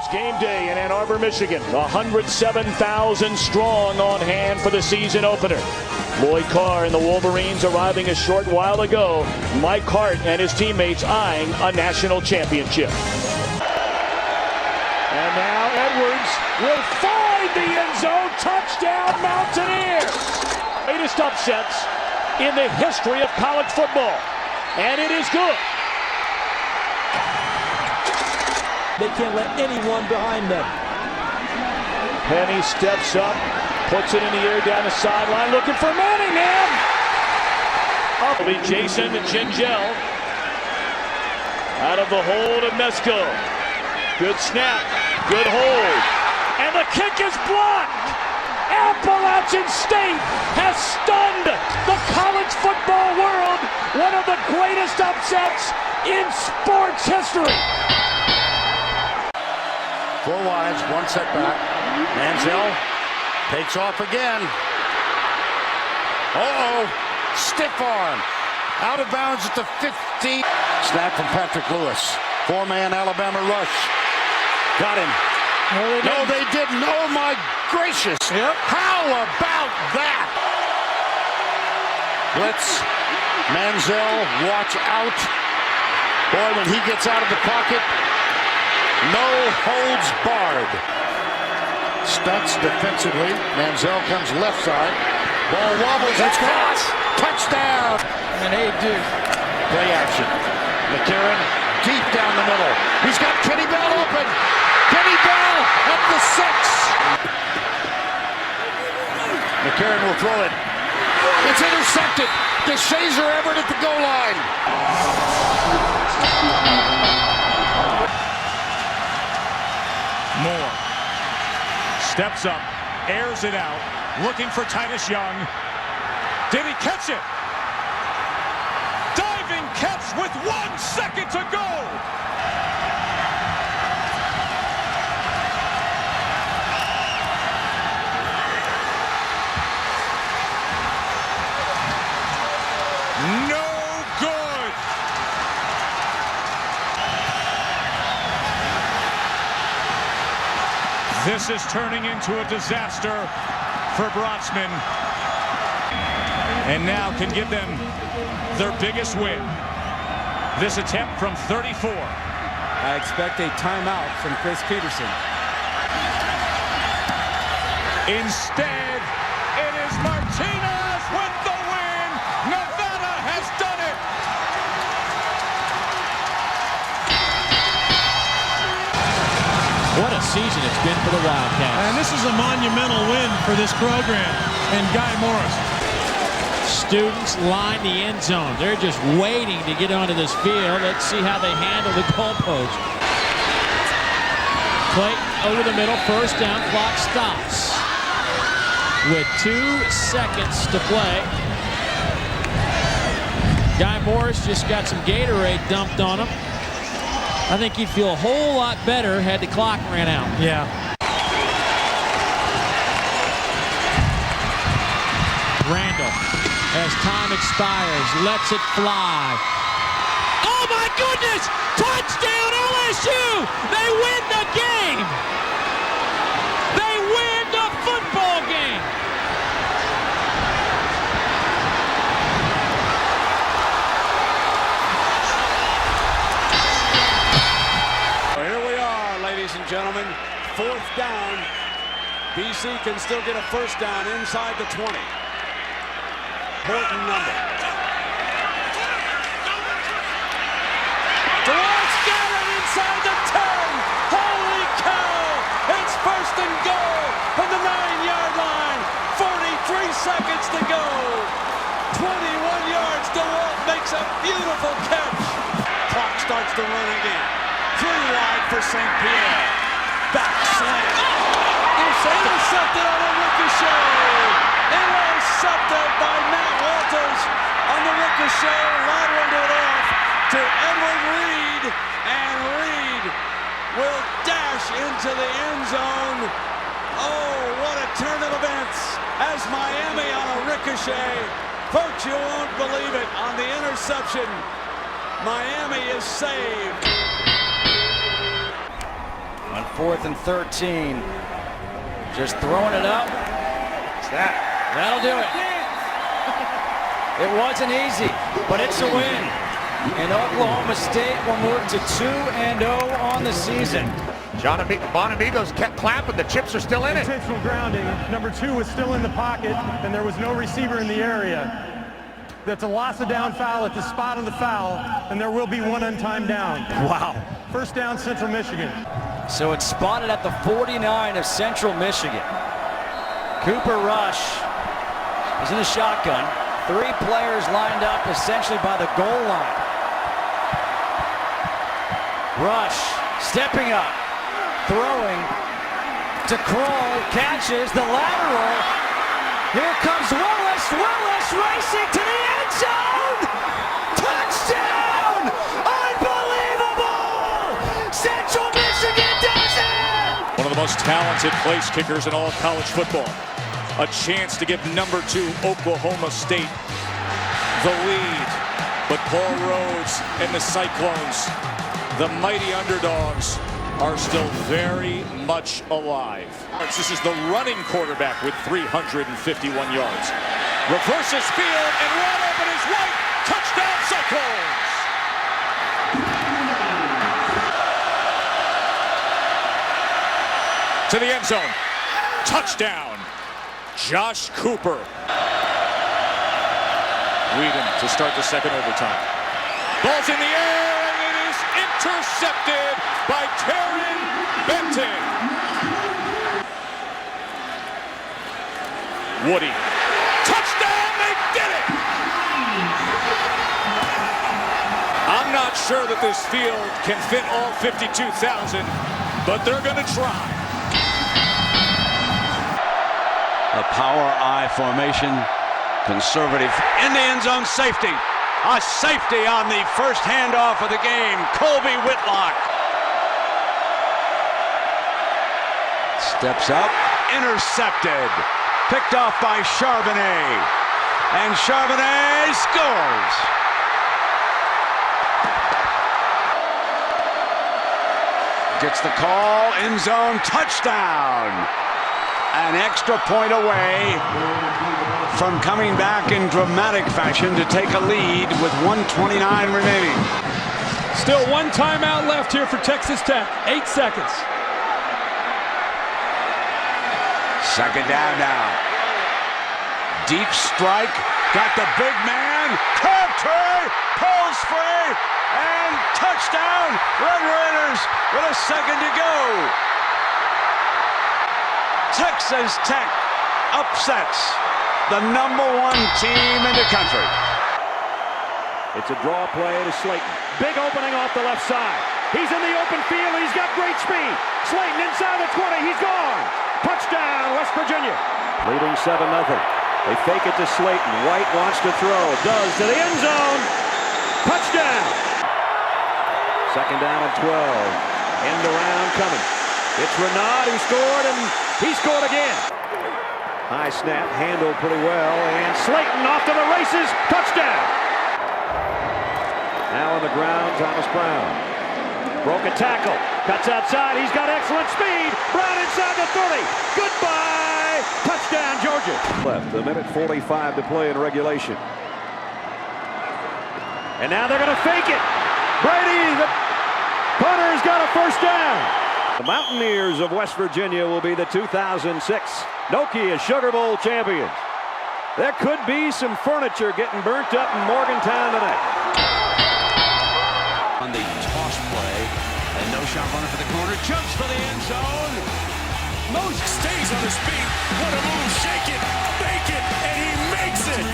It's game day in Ann Arbor, Michigan. 107,000 strong on hand for the season opener. Lloyd Carr and the Wolverines arriving a short while ago. Mike Hart and his teammates eyeing a national championship. And now Edwards will find the end zone. Touchdown, Mountaineers! Greatest upsets in the history of college football. And it is good. They can't let anyone behind them. Penny steps up, puts it in the air down the sideline, looking for Manningham. Up will be Jason Gingell out of the hold of Mesco. Good snap, good hold, and the kick is blocked. Appalachian State has stunned the college football world. One of the greatest upsets in sports history. 4 wides, 1 setback. Manziel takes off again. Stiff arm. Out of bounds at the 15. Snap from Patrick Lewis. 4-man Alabama rush. Got him. No, they didn't. Oh, my gracious. Yep. How about that? Blitz. Manziel, watch out. Boy, when he gets out of the pocket, no holds barred. Stutz defensively. Manziel comes left side. Ball wobbles. It's caught. Touchdown. And hey, dude. Play action. McCarron deep down the middle. He's got Kenny Bell open. Kenny Bell at the 6. McCarron will throw it. It's intercepted. DeShazer Everett at the goal line. Moore steps up, airs it out, looking for Titus Young. Did he catch it? Diving catch with 1 second to go. No good. This is turning into a disaster for Brotzman, and now can give them their biggest win. This attempt from 34. I expect a timeout from Chris Peterson. Instead, it is Martinez with the win. Nevada has done it. What a season it's been for the Wildcats. And this is a monumental win for this program and Guy Morris. Students line the end zone. They're just waiting to get onto this field. Let's see how they handle the goalpost. Play over the middle, first down, clock stops. With 2 seconds to play. Guy Morris just got some Gatorade dumped on him. I think he'd feel a whole lot better had the clock ran out. Yeah. Randall, as time expires, lets it fly. Oh my goodness! Touchdown LSU! They win the game! They win the football game! Here we are, ladies and gentlemen. 4th down. BC can still get a first down inside the 20. Important number. Durant's got it inside the 10. Holy cow! It's 1st and goal from the 9-yard line. 43 seconds to go. 21 yards. DeWalt makes a beautiful catch. Clock starts to run again. 3 wide for St. Pierre. Back slant. Intercepted on a ricochet. Intercepted by Matt Walters on the ricochet. Lateraled it off to Edward Reed. And Reed will dash into the end zone. Oh, what a turn of events as Miami on a ricochet. Folks, you won't believe it. On the interception, Miami is saved. On 4th and 13. Just throwing it up. That'll do it. It wasn't easy, but it's a win. And Oklahoma State will move to 2-0 on the season. Bonamigo's kept clapping. The chips are still in it. Intentional grounding. Number 2 was still in the pocket, and there was no receiver in the area. That's a loss of down foul at the spot of the foul, and there will be one untimed down. Wow. First down, Central Michigan. So it's spotted at the 49 of Central Michigan. Cooper Rush is in a shotgun. 3 players lined up essentially by the goal line. Rush stepping up, throwing to Kroll, catches the lateral. Here comes Willis. Willis racing to the end zone. Touchdown! Unbelievable! Central Michigan does it! One of the most talented place kickers in all of college football. A chance to give number 2 Oklahoma State the lead. But Paul Rhoads and the Cyclones, the mighty underdogs, are still very much alive. This is the running quarterback with 351 yards. Reverses field and wide open is White. Touchdown Cyclones! To the end zone. Touchdown. Josh Cooper. Whedon to start the second overtime. Ball's in the air and it is intercepted by Taron Benton. Woody. Touchdown, they did it! I'm not sure that this field can fit all 52,000, but they're going to try. A power I formation, conservative in the end zone, safety. A safety on the first handoff of the game. Colby Whitlock steps up, intercepted, picked off by Charbonnet, and Charbonnet scores. Gets the call, end zone, touchdown. An extra point away from coming back in dramatic fashion to take a lead with 1:29 remaining. Still one timeout left here for Texas Tech. 8 seconds. Second down now. Deep strike. Got the big man. Crabtree pulls free. And touchdown. Red Raiders with a second to go. Texas Tech upsets the #1 team in the country. It's a draw play to Slayton. Big opening off the left side. He's in the open field. He's got great speed. Slayton inside the 20. He's gone. Touchdown, West Virginia. Leading 7-0. They fake it to Slayton. White wants to throw. Does to the end zone. Touchdown. Second down and 12. End around coming. It's Renaud who scored, and he scored again. High snap, handled pretty well, and Slayton off to the races. Touchdown. Now on the ground, Thomas Brown. Broke a tackle. Cuts outside. He's got excellent speed. Brown inside the 30. Goodbye. Touchdown, Georgia. Left. A minute 45 to play in regulation. And now they're going to fake it. Brady, the punter's got a first down. The Mountaineers of West Virginia will be the 2006 Nokia Sugar Bowl champions. There could be some furniture getting burnt up in Morgantown tonight. On the toss play, and no shot runner for the corner, jumps for the end zone. Most stays on his feet. What a move. Shake it, bake it, and he makes it.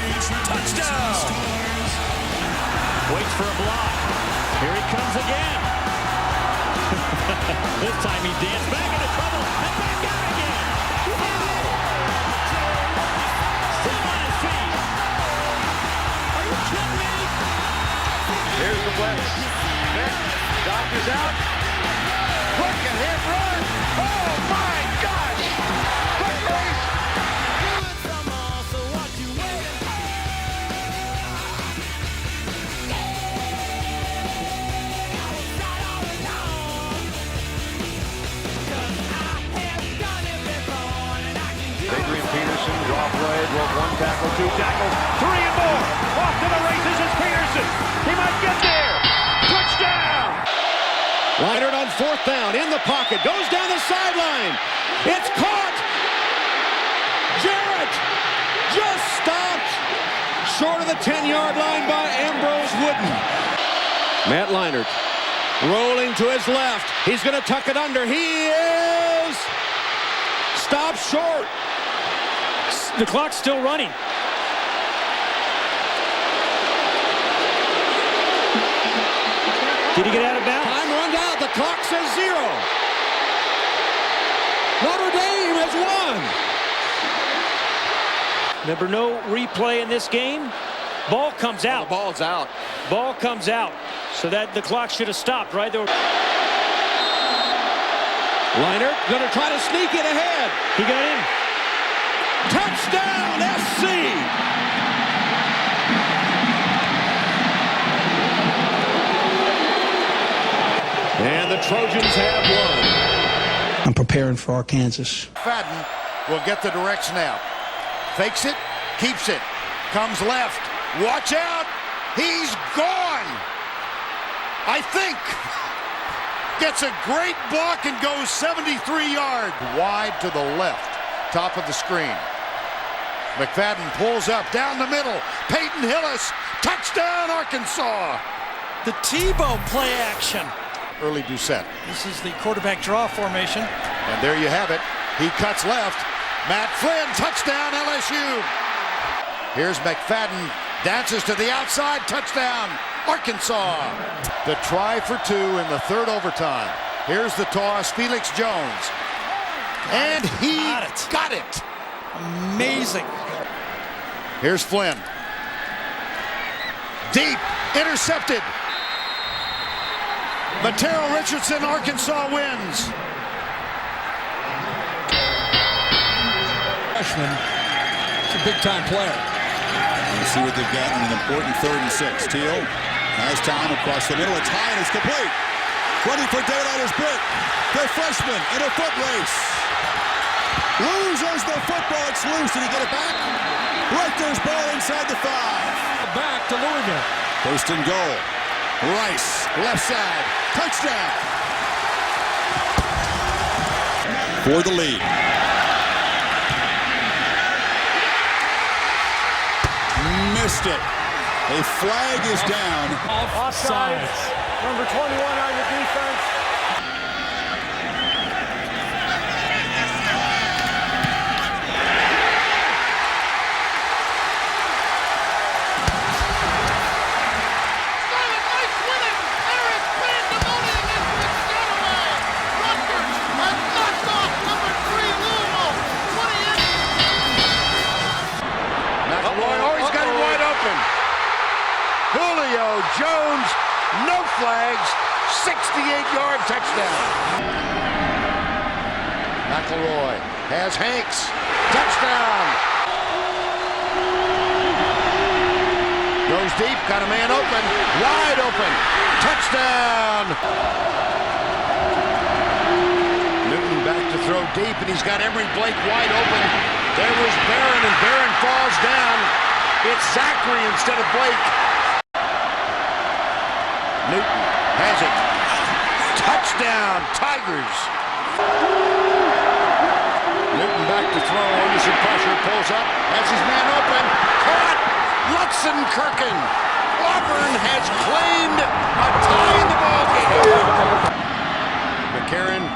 Touchdown. Waits for a block. Here he comes again. This time he danced back into trouble and back out again. Still on his feet. Are you kidding me? Here's the blitz. Doctor's out. Quick and hit run. Oh my gosh! Quick race. broke one tackle, two tackles, three and more. Off to the races is Peterson. He might get there. Touchdown. Leinart on fourth down, in the pocket, goes down the sideline. It's caught. Jarrett just stopped short of the 10-yard line by Ambrose Wooden. Matt Leinart rolling to his left. He's going to tuck it under. He is stopped short. The clock's still running. Did he get out of bounds? Time runs out. The clock says 0. Notre Dame has won. Remember, no replay in this game. Ball comes out. The ball's out. Ball comes out. So that the clock should have stopped right there. Leinart going to try to sneak it ahead. He got in. Touchdown, SC! And the Trojans have won. I'm preparing for Arkansas. Fadden will get the direct snap. Fakes it, keeps it, comes left. Watch out! He's gone! I think. Gets a great block and goes 73 yards. Wide to the left, top of the screen. McFadden pulls up down the middle. Peyton Hillis, touchdown Arkansas! The Tebow play action. Early Doucette. This is the quarterback draw formation. And there you have it. He cuts left. Matt Flynn, touchdown LSU. Here's McFadden, dances to the outside, touchdown Arkansas. The try for 2 in the third overtime. Here's the toss, Felix Jones. And he got it. Amazing. Here's Flynn. Deep, intercepted. Matero Richardson, Arkansas wins. Freshman. It's a big-time player. Let's see what they've got in an important 3rd and 6. Teal has time across the middle. It's high and it's complete. Running for daylight is Britt. The freshman in a foot race. Loses the football. It's loose. Did he get it back? Rutgers ball inside the 5. Back to Louisville. First and goal. Rice, left side. Touchdown. For the lead. Missed it. A flag is down. Offside. Number 21 on the defense. Julio Jones, no flags, 68-yard touchdown. McElroy has Hanks, touchdown. Goes deep, got a man open, wide open, touchdown. Newton back to throw deep, and he's got Emory Blake wide open. There was Barron, and Barron falls down. It's Zachary instead of Blake. Newton has it. Touchdown, Tigers. Newton back to throw, under some pressure, pulls up, has his man open, caught, Lutzenkirchen. Auburn has claimed a tie in the ballgame. McCarron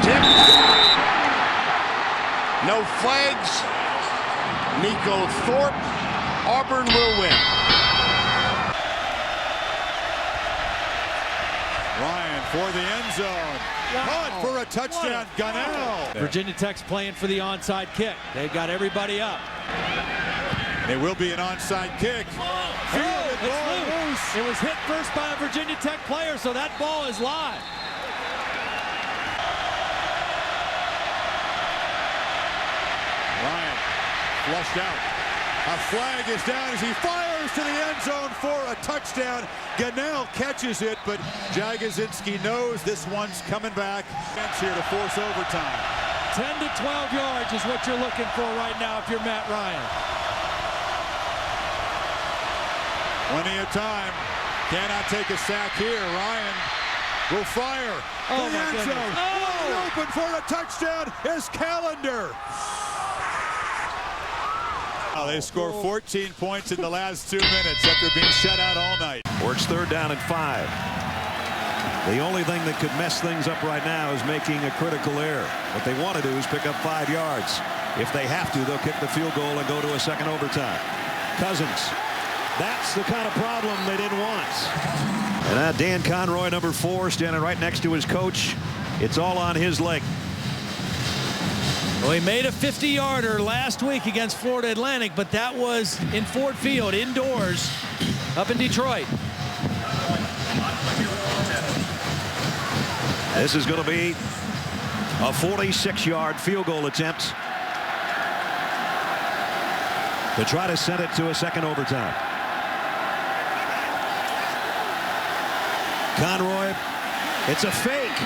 tipped. No flags. Nico Thorpe. Auburn will win. Ryan for the end zone. Caught for a touchdown, Gunnell. Virginia Tech's playing for the onside kick. They've got everybody up. It will be an onside kick. It was hit first by a Virginia Tech player, so that ball is live. Ryan flushed out. A flag is down as he fires to the end zone for a touchdown. Gunnell catches it, but Jagosinski knows this one's coming back. Chance here to force overtime. 10 to 12 yards is what you're looking for right now if you're Matt Ryan. Plenty of time. Cannot take a sack here. Ryan will fire. Oh, the my end goodness. zone. Wide open for a touchdown is Callender. Oh, they score 14 points in the last 2 minutes after being shut out all night. Works 3rd down and 5. The only thing that could mess things up right now is making a critical error. What they want to do is pick up 5 yards. If they have to, they'll kick the field goal and go to a second overtime. Cousins. That's the kind of problem they didn't want. And Dan Conroy, number 4, standing right next to his coach. It's all on his leg. Well, he made a 50-yarder last week against Florida Atlantic, but that was in Ford Field, indoors, up in Detroit. This is going to be a 46-yard field goal attempt to try to send it to a second overtime. Conroy, it's a fake.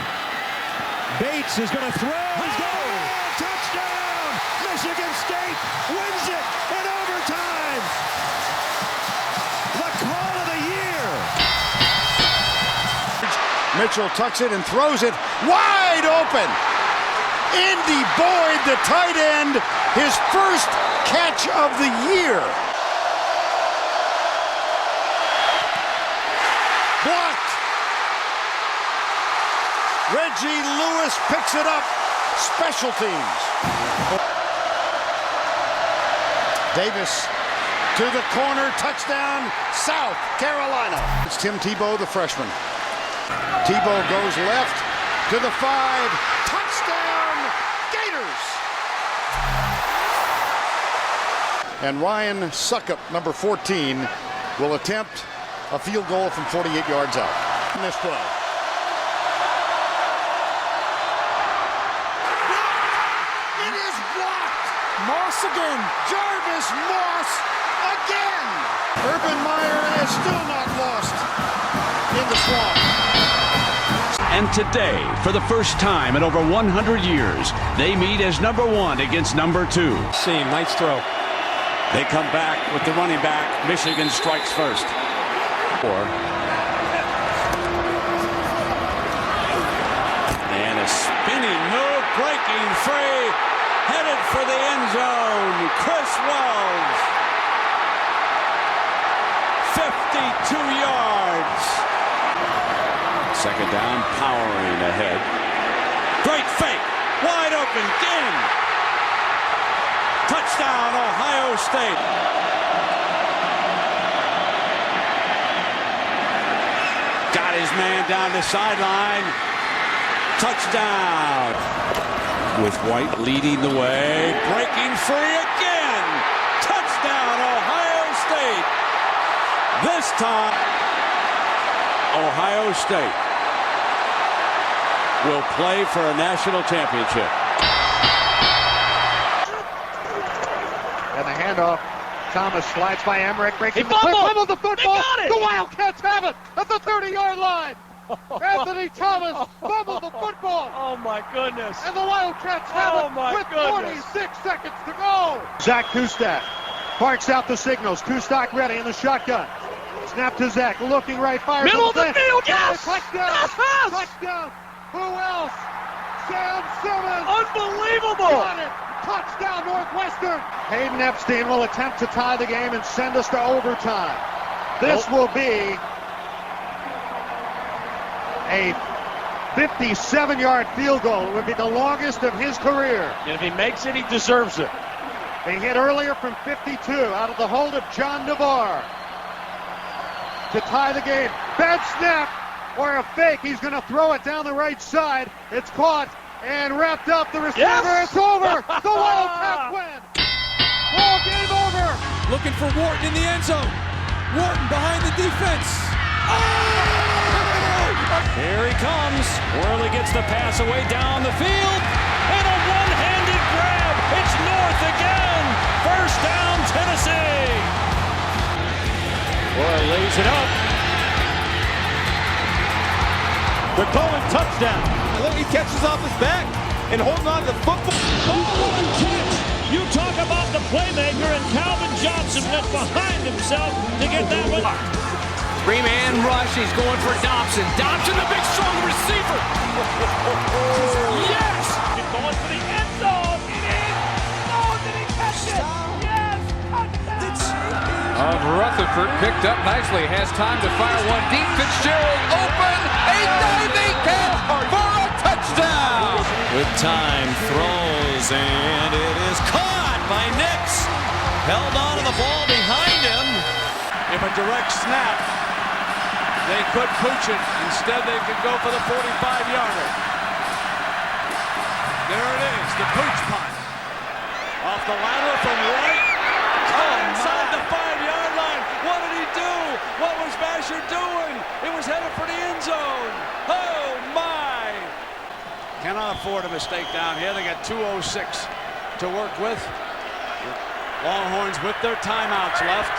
Bates is going to throw. He's going. Touchdown! Michigan State wins it in overtime. The call of the year. Mitchell tucks it and throws it wide open. Andy Boyd, the tight end, his first catch of the year. Blocked. Reggie Lewis picks it up. Special teams. Davis to the corner. Touchdown, South Carolina. It's Tim Tebow, the freshman. Tebow goes left to the 5. Touchdown, Gators. And Ryan Succop, number 14, will attempt a field goal from 48 yards out in this play. It is blocked. Moss again. Jarvis Moss again. Urban Meyer is still not lost in the swamp. And today, for the first time in over 100 years, they meet as number 1 against number 2. Seam, nice throw. They come back with the running back. Michigan strikes first. And a spinning move, breaking free, headed for the end zone. Chris Wells, 52 yards. Second down, powering ahead. Great fake, wide open, Ginn. Touchdown, Ohio State. Got his man down the sideline. Touchdown. With White leading the way, breaking free again. Touchdown, Ohio State. This time, Ohio State will play for a national championship. And the handoff. Thomas slides by Emmerich, breaking the clip, fumbled the football. The Wildcats have it at the 30-yard line. Anthony Thomas fumbled the football. Oh, my goodness. And the Wildcats have it with 46 seconds to go. Zach Kustak parks out the signals. Kustak ready in the shotgun. Snap to Zach, looking right, fires. Middle of the field, yes! Touchdown! Yes! Touchdown! Who else? Sam Simmons! Unbelievable! Got it! Touchdown, Northwestern! Hayden Epstein will attempt to tie the game and send us to overtime. This will be a 57-yard field goal. It would be the longest of his career. And if he makes it, he deserves it. They hit earlier from 52 out of the hold of John Navarre to tie the game. Bad snap or a fake. He's going to throw it down the right side. It's caught and wrapped up. The receiver. Yes! It's over. The Wildcats win. Ball game over. Looking for Wharton in the end zone. Wharton behind the defense. Here he comes. Worley gets the pass away down the field. And a one-handed grab. It's North again. First down, Tennessee. Boy lays it up. They're calling touchdown. Look, he catches off his back. and holding on to the football. Oh, what a catch! You talk about the playmaker, and Calvin Johnson went behind himself to get that one. Three-man rush. He's going for Dobson. Dobson, the big strong receiver. Yes! Going for the end zone. It is. Oh, did he catch it? Yes! Touchdown! Rutherford picked up nicely. Has time to fire one deep. Fitzgerald open. A diving catch for a touchdown. With time, throws, and it is caught by Nix. Held on to the ball behind him. If a direct snap, they could pooch it. Instead, they could go for the 45-yarder. There it is, the pooch punt. Off the lateral from right. Inside the 5-yard line. What did he do? What was Vasher doing? It was headed for the end zone. Oh, my. Cannot afford a mistake down here. They got 2:06 to work with. Longhorns with their timeouts left.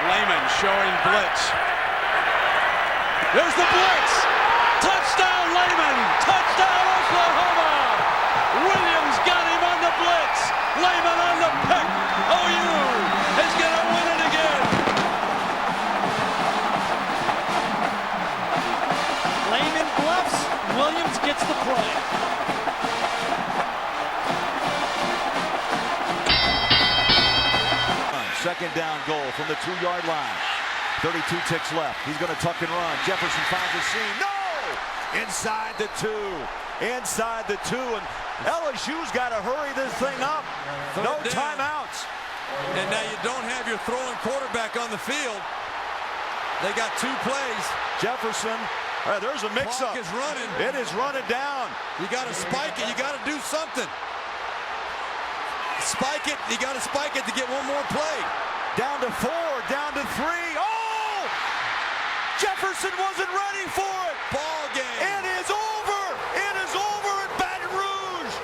Lehman showing blitz. There's the blitz. Touchdown, Lehman. Touchdown, Oklahoma. Williams got him on the blitz. Lehman on the pick. OU is going to win it again. Lehman bluffs. Williams gets the play. Second down goal from the 2-yard line. 32 ticks left. He's going to tuck and run. Jefferson finds a seam. No! Inside the 2. Inside the 2. And LSU's got to hurry this thing up. No timeouts. And now you don't have your throwing quarterback on the field. They got 2 plays. Jefferson. All right, there's a mix-up. Clock is running. It is running down. You got to spike it. You got to do something. Spike it. You got to spike it to get one more play. Down to 4. Down to 3. Oh! Jefferson wasn't ready for it. Ball game. It is over. It is over at Baton Rouge.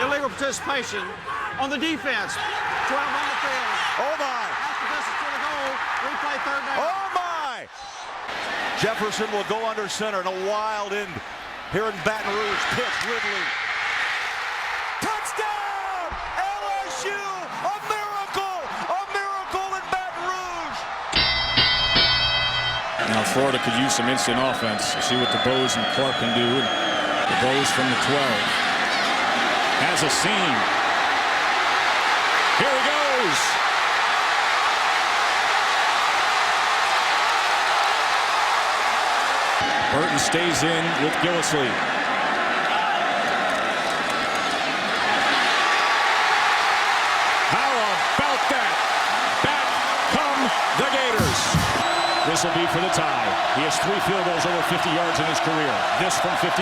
Illegal participation on the defense. 12 on the field. Oh, my. After this, it's going to go. Replay third down. Oh, my. Jefferson will go under center in a wild end here in Baton Rouge. Pitch, Ridley. Touchdown! LSU! A miracle! A miracle in Baton Rouge! Now Florida could use some instant offense. See what the Bows and Clark can do. The Bows from the 12. Has a seam. Here he goes! Burton stays in with Gillislee. How about that? Back come the Gators. This will be for the tie. He has 3 field goals over 50 yards in his career. This from 53.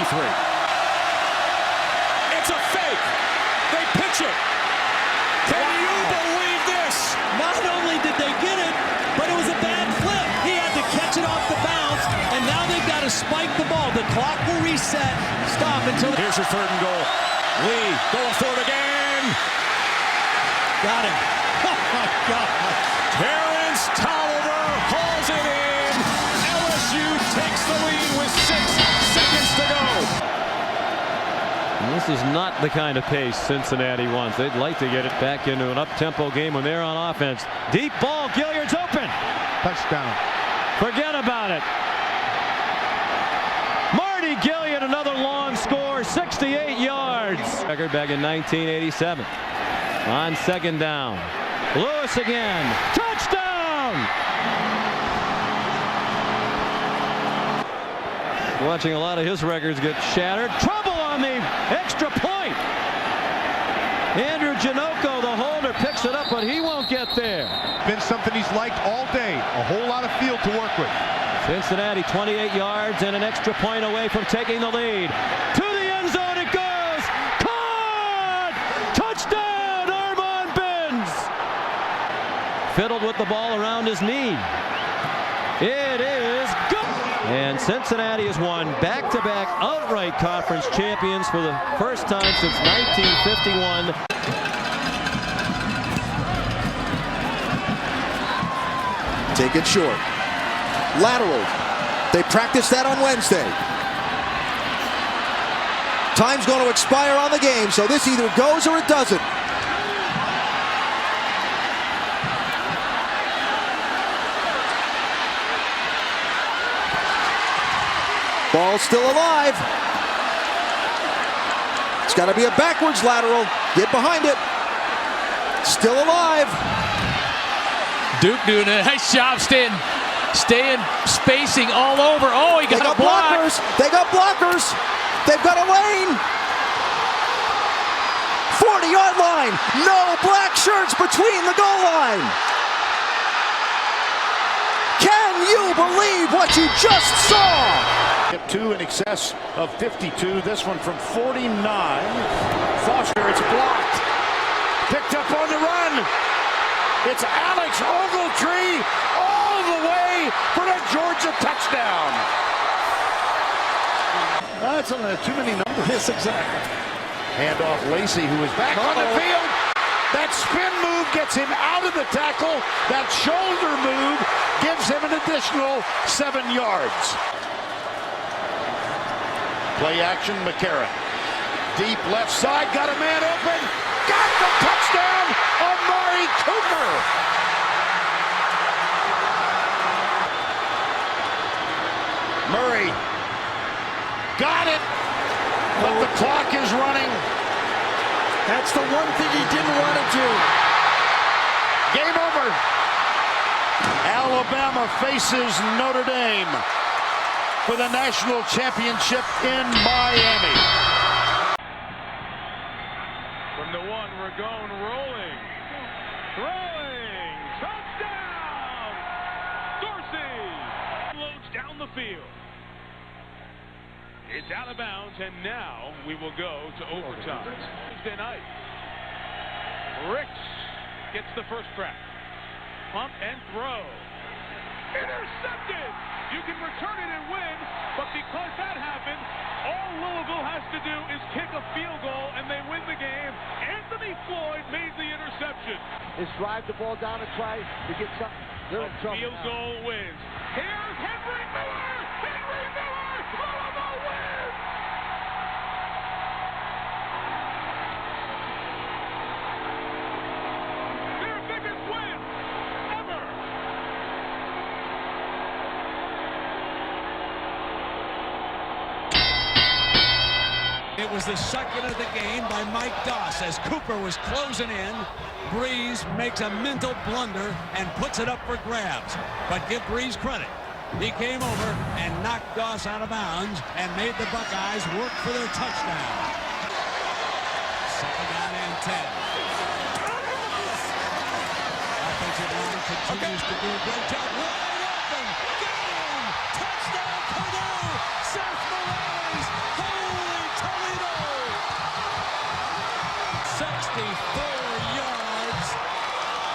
It's a fake. They pitch it. Can you believe this? Not only did they get it, but it was a bad flip. He had to catch it off the bounce, and now they've got to spike the ball. The clock will reset. Stop until... Here's your 3rd and goal. Lee going for it again. Got him. Oh, my God. Terrence Tolliver hauls it in. LSU takes the lead with 6 seconds to go. This is not the kind of pace Cincinnati wants. They'd like to get it back into an up-tempo game when they're on offense. Deep ball. Gilliard's open. Touchdown. Forget about it. Marty Gilliard, another long score, 68 yards. Record back in 1987. On 2nd down. Lewis again. Touchdown! Watching a lot of his records get shattered. Trouble on the extra point. Andrew Janocko, the holder, picks it up, but he won't get there. Been something he's liked all day. A whole lot of field to work with. Cincinnati 28 yards and an extra point away from taking the lead. To the end zone it goes. Caught! Touchdown, Armand Benz. Fiddled with the ball around his knee. It is good. And Cincinnati has won back-to-back outright conference champions for the first time since 1951. Take it short. lateral. They practiced that on Wednesday. Time's going to expire on the game, so this either goes or it doesn't. Ball's still alive. It's got to be a backwards lateral. Get behind it. Still alive. Duke doing a nice job staying spacing all over. Oh, he got a block. Blockers. They got blockers. They've got a lane. 40-yard line. No black shirts between the goal line. Can you believe what you just saw? Get two in excess of 52. This one from 49. Foster, it's blocked. Picked up on the run. It's Alex Ogletree all the way for a Georgia touchdown. That's too many numbers. Yes, exactly. Hand off Lacey, who is back on the field. That spin move gets him out of the tackle. That shoulder move gives him an additional 7 yards. Play action, McCarron. Deep left side, got a man open. Got the touchdown, Amari Cooper. Murray got it, but the clock is running. That's the one thing he didn't want to do. Game over. Alabama faces Notre Dame for the national championship in Miami. From the one, Ragone rolling. Throwing. Touchdown! Dorsey loads down the field. It's out of bounds, and now we will go to overtime. Tuesday night. Ricks gets the first crack. Pump and throw. Intercepted! You can return it and win, but because that happened, all Louisville has to do is kick a field goal and they win the game. Anthony Floyd made the interception. Is drive the ball down and try to get something. They're in trouble Field now. goal wins. Here's Henry Miller! Henry Miller! Louisville wins! Their biggest win ever! It was the second of the game by Mike Doss as Cooper was closing in. Breeze makes a mental blunder and puts it up for grabs. But give Breeze credit. He came over and knocked Doss out of bounds and made the Buckeyes work for their touchdown. Second down and 10. Offensive line continues to do a great job. Wide open. Get him. Touchdown Purdue. Seth Morales. Holy Toledo. 64 yards.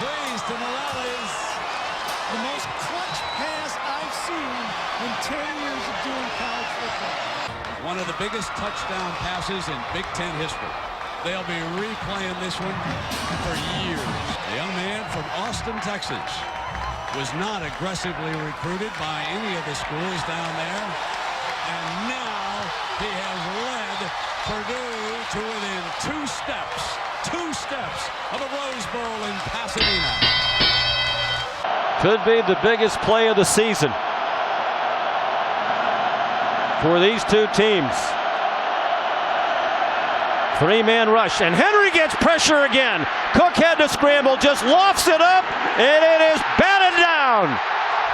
Praise to Morales. The most clutch pass I've seen in 10 years of doing college football. One of the biggest touchdown passes in Big Ten history. They'll be replaying this one for years. The young man from Austin, Texas, was not aggressively recruited by any of the schools down there. And now he has led Purdue to within 2 steps of a Rose Bowl in Pasadena. Could be the biggest play of the season for these two teams. 3-man rush, and Henry gets pressure again. Cook had to scramble, just lofts it up, and it is batted down.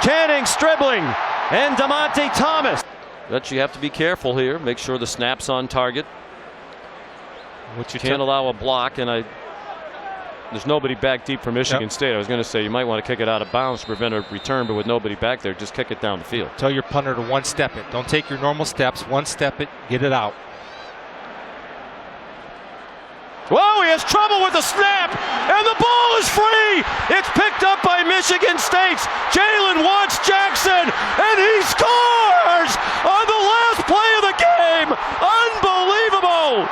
Channing, Stribling, and DeMonte Thomas. But you have to be careful here. Make sure the snap's on target. You can't allow a block, and there's nobody back deep for Michigan State. I was going to say you might want to kick it out of bounds to prevent a return, but with nobody back there, just kick it down the field. Tell your punter to one-step it. Don't take your normal steps. One-step it, get it out. Whoa, he has trouble with the snap, and the ball is free. It's picked up by Michigan State's Jalen Watts Jackson, and he scores on the last play of the game. Unbelievable.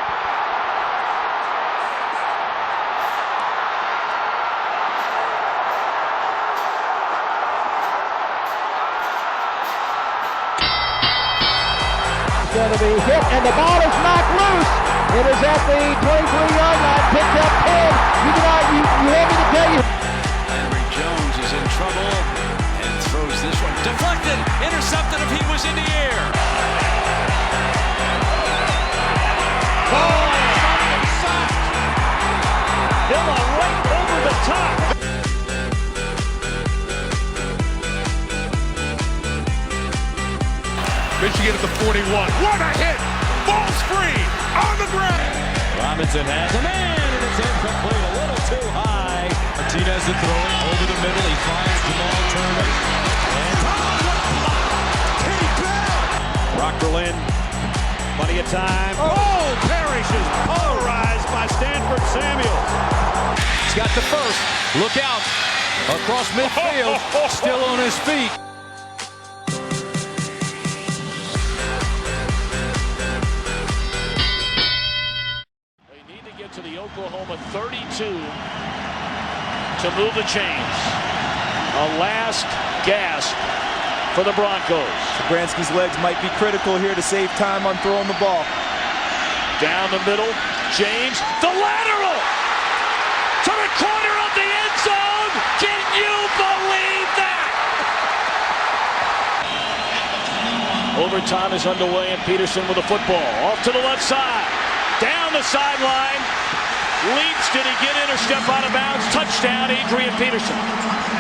going to be hit, and the ball is knocked loose. It is at the 23-yard line, picked up 10. You want me to tell you? Henry Jones is in trouble and throws this one. Deflected, intercepted if he was in the air. Oh, sacked. Villa right over the top. Michigan at the 41. What a hit! Ball's free on the ground. Robinson has a man, and it's incomplete, a little too high. Martinez to throw it over the middle. He finds Jamal Turner. And Brock Berlin, plenty of time. Oh, Parrish is polarized by Stanford Samuels. He's got the first. Look out. Across midfield. Still on his feet. To the Oklahoma 32 to move the chains. A last gasp for the Broncos. Bransky's legs might be critical here to save time on throwing the ball. Down the middle, James, the lateral to the corner of the end zone. Can you believe that? Overtime is underway, and Peterson with the football off to the left side, down the sideline. Leaps, did he get in or step out of bounds? Touchdown, Adrian Peterson.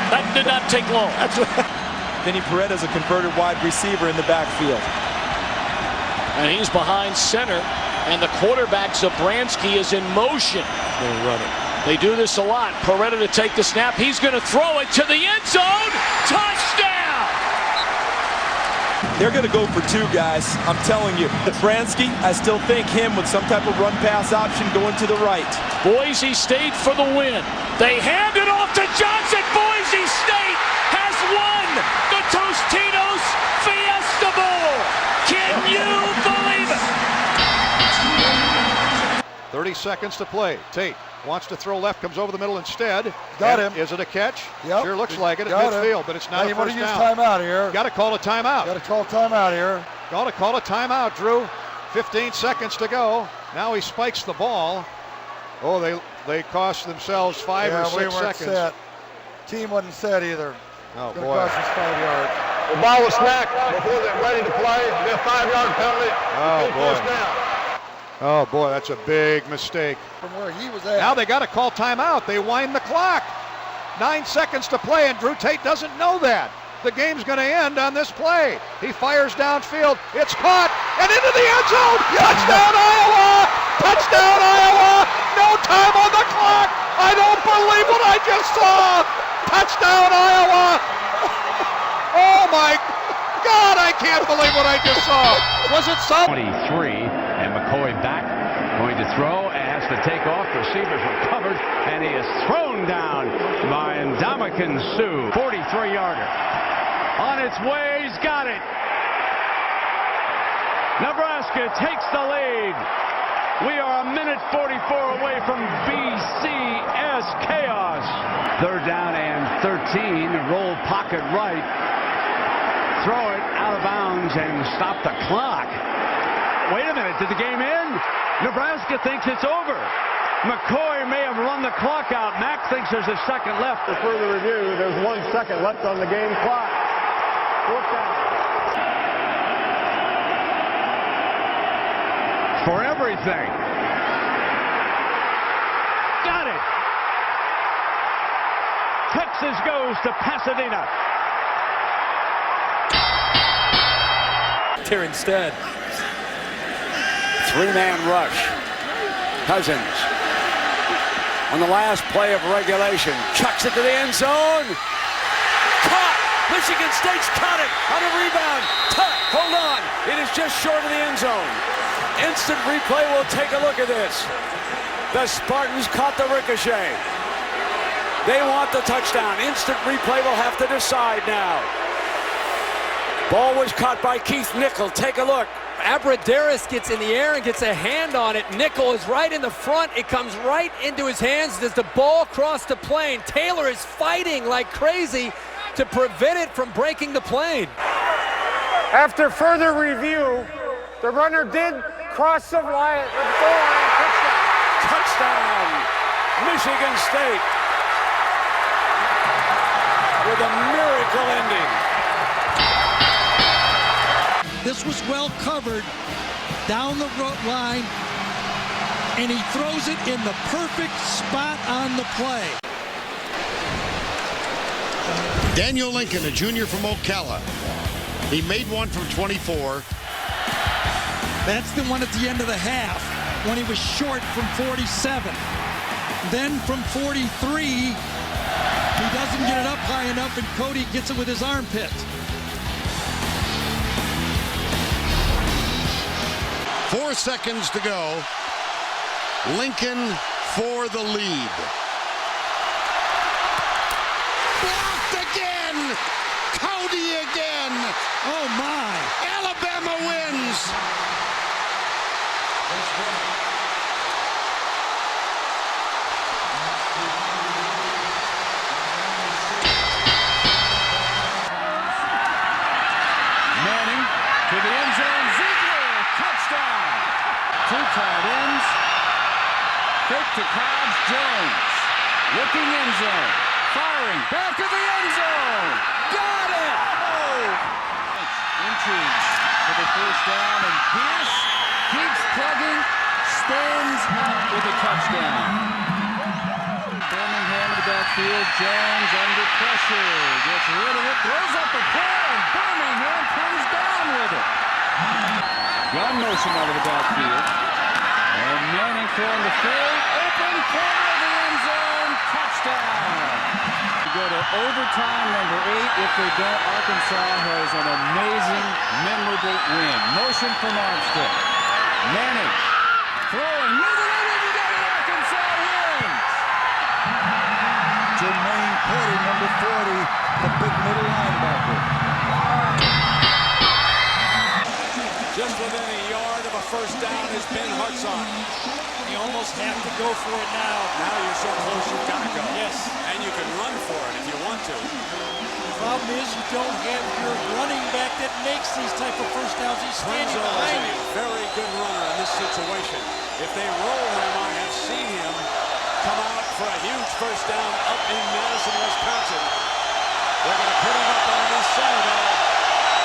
That did not take long. That's right. Vinny Paredes, a converted wide receiver in the backfield. And he's behind center, and the quarterback, Zabransky, is in motion. They'll run it. They do this a lot. Paredes to take the snap. He's going to throw it to the end zone. Touchdown! They're going to go for two, guys. I'm telling you. Bransky, I still think him with some type of run-pass option going to the right. Boise State for the win. They hand it off to Johnson. Boise State has won the Tostitos Fiesta Bowl. Can you believe it? 30 seconds to play. Tate wants to throw left, comes over the middle instead. Got him. Is it a catch? Yep. Sure looks like it at Got midfield, him. but it's not now a first down. You want to use timeout here. Got to call a timeout. Got to call timeout here. Got to call a timeout, Drew. 15 seconds to go. Now he spikes the ball. Oh, they cost themselves 5 or 6 seconds. Set. Team wasn't set either. Oh, boy. Cost us 5 yards. The ball was snapped before they're ready to play. It'll be a 5-yard penalty. Oh, boy. First down. Oh, boy, that's a big mistake. From where he was at. Now they got to call timeout. They wind the clock. 9 seconds to play, and Drew Tate doesn't know that. The game's going to end on this play. He fires downfield. It's caught, and into the end zone. Touchdown, Iowa! Touchdown, Iowa! No time on the clock. I don't believe what I just saw. Touchdown, Iowa! Oh, my God, I can't believe what I just saw. Was it some? 23, and McCoy back, going to throw, and has to take off. Receivers were covered, and he is thrown down by Ndamukong Suh. 43-yarder. On its way, he's got it. Nebraska takes the lead. We are a minute 44 away from BCS chaos. 3rd down and 13. Roll pocket right. Throw it out of bounds and stop the clock. Wait a minute, did the game end? Nebraska thinks it's over. McCoy may have run the clock out. Mack thinks there's a second left. For further review, there's 1 second left on the game clock. 4th down. For everything. Got it. Texas goes to Pasadena. Here instead. 3-man rush. Cousins on the last play of regulation. Chucks it to the end zone. Caught. Michigan State's caught it on a rebound. Hold on. It is just short of the end zone. Instant replay. We'll take a look at this. The Spartans caught the ricochet. They want the touchdown. Instant replay will have to decide now. Ball was caught by Keith Nickel. Take a look. Abradaris gets in the air and gets a hand on it. Nickel is right in the front. It comes right into his hands. Does the ball cross the plane? Taylor is fighting like crazy to prevent it from breaking the plane. After further review, The runner did cross the line. Touchdown, Michigan State. With a miracle ending. This was well covered down the line, and he throws it in the perfect spot on the play. Daniel Lincoln, a junior from Ocala. He made one from 24. That's the one at the end of the half when he was short from 47. Then from 43, he doesn't get it up high enough, and Cody gets it with his armpit. 4 seconds to go. Lincoln for the lead. Blocked again! Cody again! Oh my! Alabama wins! Manning to the end zone. Ziegler, touchdown. 2 tight ends. Fake to Cobbs. Jones looking end zone. Firing back to the end zone. Got it. Inches for the first down, and Pierce keeps plugging. Spins with a touchdown. Birmingham in the backfield. Jones under pressure. Gets rid of it. Throws up a ball. And Birmingham comes down with it. Gun motion out of the backfield. And Manning throwing the fade. Open corner of the end zone. Touchdown. To go to overtime number 8. If they don't, Arkansas has an amazing, memorable win. Motion from Armstead. Manning throwing. Neither they didn't get it. Arkansas wins. Jermaine Petty, number 40, the big middle linebacker. Just within a yard of a first down is Ben Hartsock. You almost have to go for it now. Now you're so close, you've got to go. Yes. And you can run for it if you want to. The problem is you don't have your running back that makes these type of first downs. He's standing behind you. Very good runner in this situation. If they roll him, I have seen him come out for a huge first down up in Madison, Wisconsin. They're going to put him up on this side.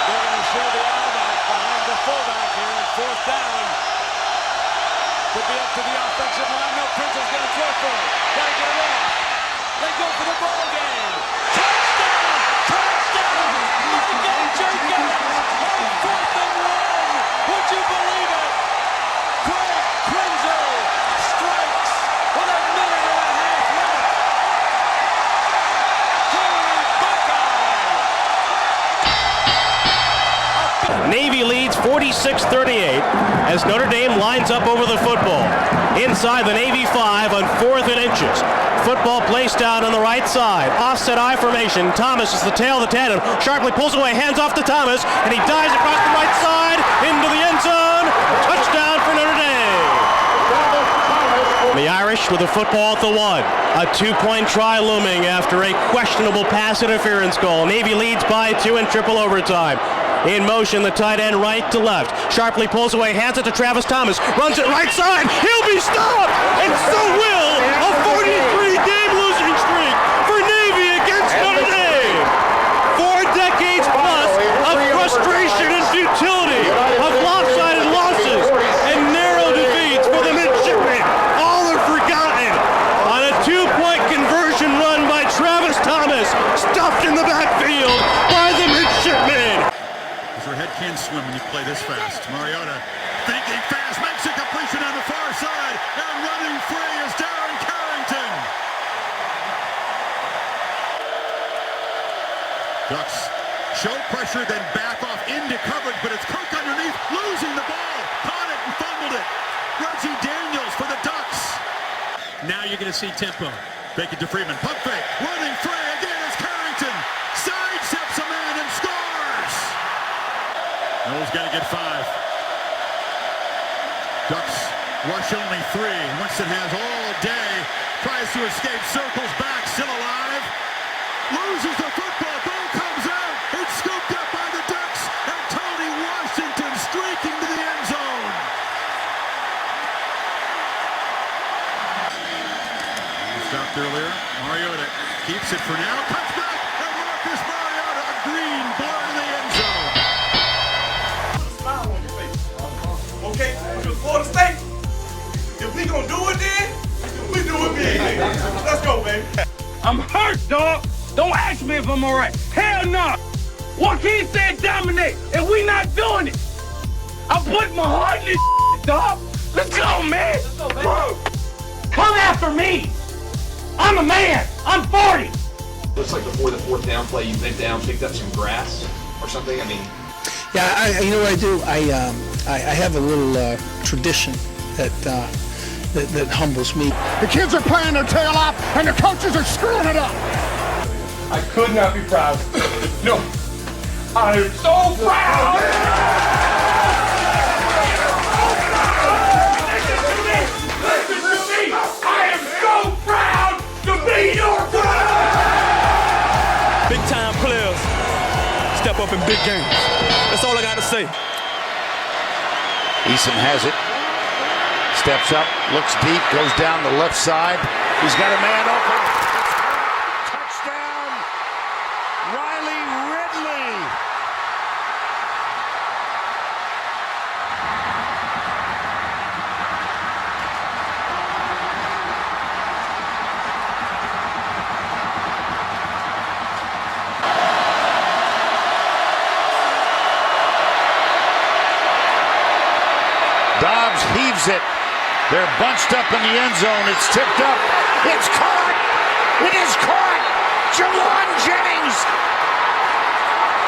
They're going to show the I-back behind the fullback here on 4th down. Could be up to the offensive line. No, Prince's going to throw for it. Got to get it off. They go for the ball game. Touchdown! Touchdown! Again, Jenkins on 4th and 1. Would you believe it? Craig Krenzel strikes with a minute and a half left. Navy leads 46-38 as Notre Dame lines up over the football. Inside the Navy 5 on 4th and inches. Football placed down on the right side. Offset I formation. Thomas is the tail of the tandem. Sharply pulls away, hands off to Thomas, and he dives across the right side into the end zone. Touchdown for Notre Dame. The Irish with the football at the 1. A 2-point try looming after a questionable pass interference goal. Navy leads by 2 in triple overtime. In motion, the tight end right to left. Sharply pulls away, hands it to Travis Thomas. Runs it right side. He'll be stopped! And so will a 43-game losing streak for Navy against Notre Dame. 4 decades plus of frustration and futility, of lopsided losses and narrow defeats for the midshipmen. All are forgotten on a 2-point conversion run by Travis Thomas, stuffed in the backfield by the midshipmen. Your head can't swim when you play this fast. Mariota thinking fast, makes a completion on the far side, and running free is Darren Carrington. Ducks show pressure, then back off into coverage, but it's Cook underneath, losing the ball, caught it and fumbled it. Reggie Daniels for the Ducks. Now you're going to see tempo. Fake it to Freeman, pump fake, running free again is Carrington. Sidesteps a man and scores. Noel's got to get 5. Ducks rush only 3. Winston has all day. Tries to escape, circles back, still alive. Loses the football, ball comes out. It's scooped up by the Ducks. And Tony Washington streaking to the end keeps it for now. Cuts back, and Marcus Mariota green born in the end zone. Smile on your face. Okay, because Florida State, if we gonna do it then, we do it big. Let's go, baby. I'm hurt, dog. Don't ask me if I'm all right. Hell no. Joaquin said dominate, and we not doing it. I put my heart in this dog. Let's go, man. Let's go, bro. Come after me. I'm a man. I'm 40. Looks like before the fourth down play, you bent down, picked up some grass or something. I mean, yeah, you know what I do? I have a little tradition that humbles me. The kids are playing their tail off, and the coaches are screwing it up. I could not be proud. No, I am so proud. Listen to me. I am so proud to be your brother. Big time players step up in big games. That's all I got to say. Eason has it. Steps up, looks deep, goes down the left side. He's got a man open. Touchdown, Riley Ridley. Dobbs heaves it. They're bunched up in the end zone. It's tipped up. It's caught. It is caught. Jawan Jennings.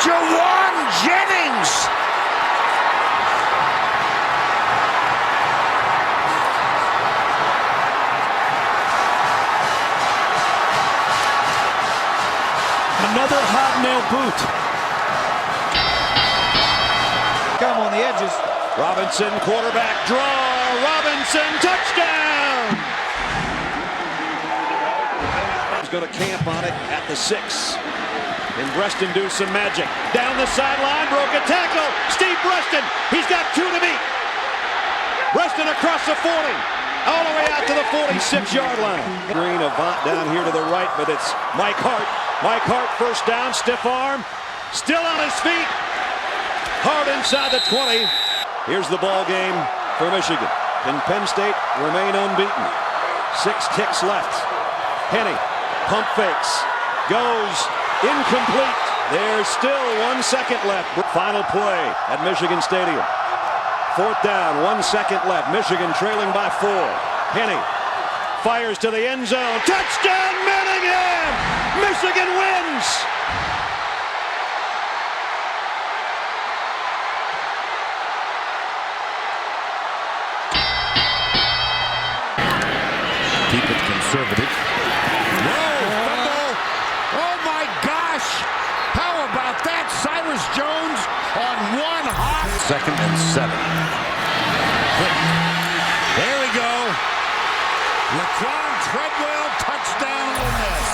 Jawan Jennings. Another hot nail boot. Come on the edges. Robinson, quarterback draw. Robinson, touchdown! He's going to camp on it at the 6. And Breaston do some magic. Down the sideline, broke a tackle. Steve Breaston, he's got 2 to beat. Breaston across the 40. All the way out to the 46-yard line. Green, Avant down here to the right, but it's Mike Hart. Mike Hart, first down, stiff arm. Still on his feet. Hart inside the 20. Here's the ball game for Michigan. Can Penn State remain unbeaten? 6 ticks left. Penny, pump fakes, goes incomplete. There's still 1 second left. Final play at Michigan Stadium. 4th down, 1 second left. Michigan trailing by 4. Penny fires to the end zone. Touchdown, Manningham! Michigan wins! Keep it conservative. Whoa, fumble. Oh my gosh. How about that? Cyrus Jones on 1 hot. 2nd and 7. There we go. Laquan Treadwell, touchdown Ole Miss.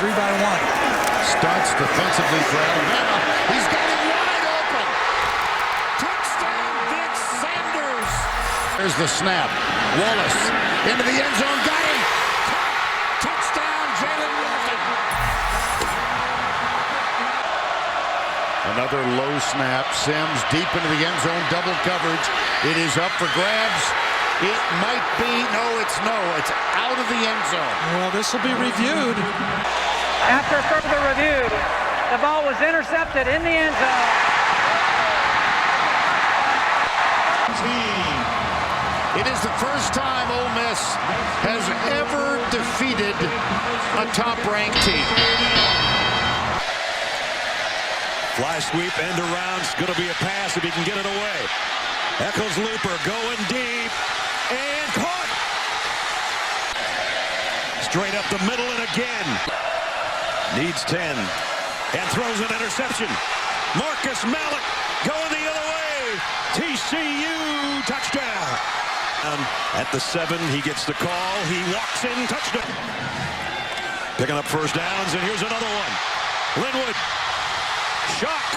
3 by 1. Starts defensively for Alabama. He's got it wide open. Touchdown, Vic Sanders. There's the snap. Wallace into the end zone. Got him. Touchdown, Jalen Walton. Another low snap. Sims deep into the end zone. Double coverage. It is up for grabs. It might be. No, it's no. It's out of the end zone. Well, this will be reviewed. After further review, the ball was intercepted in the end zone. It is the first time Ole Miss has ever defeated a top-ranked team. Fly sweep, end around. It's going to be a pass if he can get it away. Eccles Looper going deep and caught. Straight up the middle and again. Needs 10 and throws an interception. Marcus Malik going the other way. TCU touchdown. At the 7, he gets the call. He walks in, touchdown. Picking up first downs, and here's another one. Linwood, shock.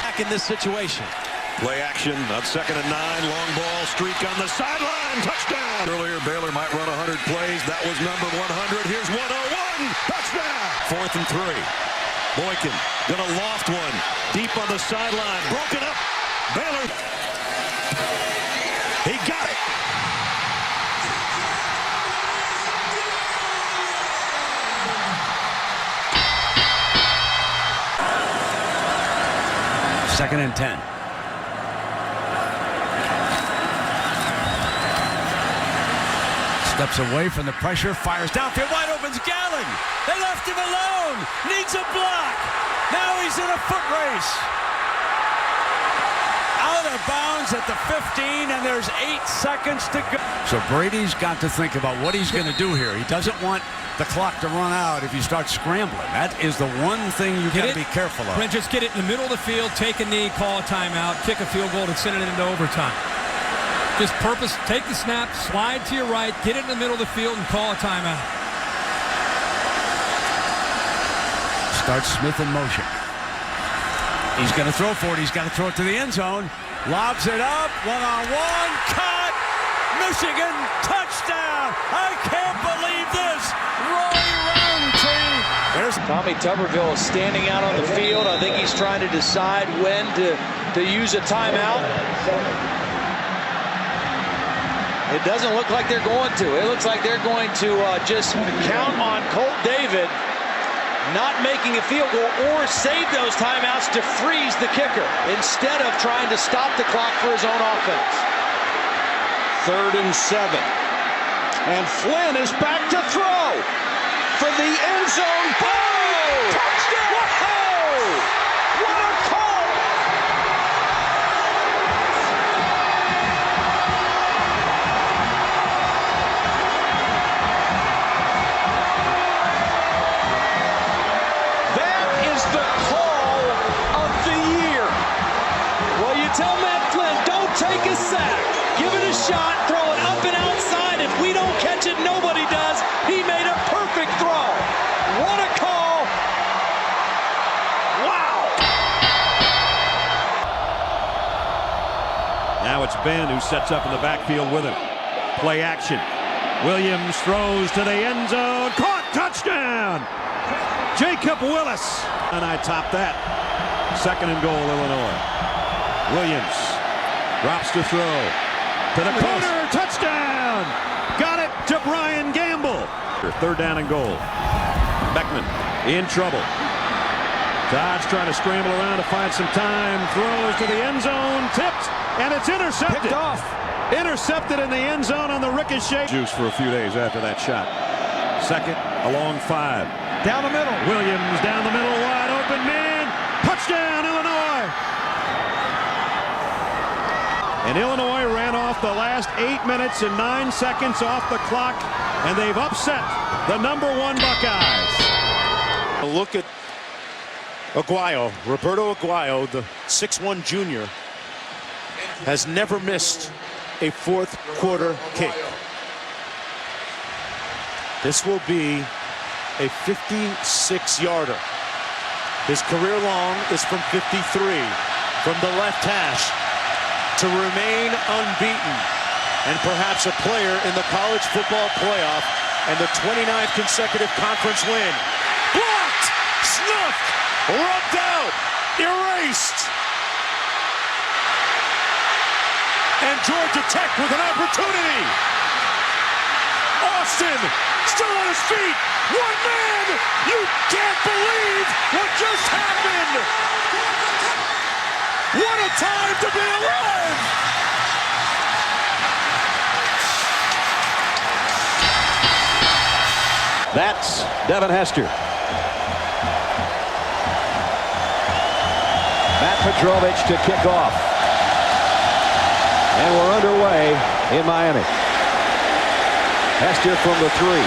Back in this situation. Play action on 2nd and 9. Long ball, streak on the sideline. Touchdown. Earlier, Baylor might run 100 plays. That was number 100. Here's 101. Touchdown. 4th and 3. Boykin gonna loft one. Deep on the sideline. Broken up. Baylor. He got it. Second and 10. Steps away from the pressure, fires downfield, wide open's Gallen. They left him alone. Needs a block. Now he's in a foot race. Out of bounds at the 15, and there's 8 seconds to go. So Brady's got to think about what he's going to do here. He doesn't want the clock to run out if you start scrambling. That is the one thing you've got to be careful of. Brent, just get it in the middle of the field, take a knee, call a timeout, kick a field goal, and send it into overtime. Just take the snap, slide to your right, get it in the middle of the field, and call a timeout. Starts Smith in motion. He's going to throw for it. He's got to throw it to the end zone. Lobs it up. One-on-one. Caught. Michigan. Touchdown. I can't believe this. Roy Roundtree. There's Tommy Tuberville standing out on the field. I think he's trying to decide when to use a timeout. It doesn't look like they're going to. It looks like they're going to just count on Colt David not making a field goal or save those timeouts to freeze the kicker instead of trying to stop the clock for his own offense. 3rd and 7. And Flynn is back to throw for the end zone. Oh! Touchdown! Whoa! What a call! Tell Matt Flynn, don't take a sack. Give it a shot, throw it up and outside. If we don't catch it, nobody does. He made a perfect throw. What a call. Wow. Now it's Ben who sets up in the backfield with him. Play action. Williams throws to the end zone. Caught. Touchdown. Jacob Willis. And I top that. 2nd and goal, Illinois. Williams drops to throw to the corner. Touchdown. Got it to Brian Gamble. 3rd down and goal. Beckman in trouble. Todd's trying to scramble around to find some time. Throws to the end zone. Tipped. And it's intercepted. Picked off. Intercepted in the end zone on the ricochet. Juice for a few days after that shot. 2nd, a long 5. Down the middle. Williams down the middle. Wide open man. Touchdown, Illinois. And Illinois ran off the last 8 minutes and 9 seconds off the clock, and they've upset the #1 Buckeyes. A look at Aguayo, Roberto Aguayo, the 6'1" junior, has never missed a 4th quarter kick. This will be a 56-yarder. His career long is from 53, from the left hash. To remain unbeaten and perhaps a player in the college football playoff and the 29th consecutive conference win. Blocked, snuffed, rubbed out, erased. And Georgia Tech with an opportunity. Austin still on his feet. One man. You can't believe what just happened. What a time to be alive! That's Devin Hester. Matt Petrovich to kick off. And we're underway in Miami. Hester from the 3.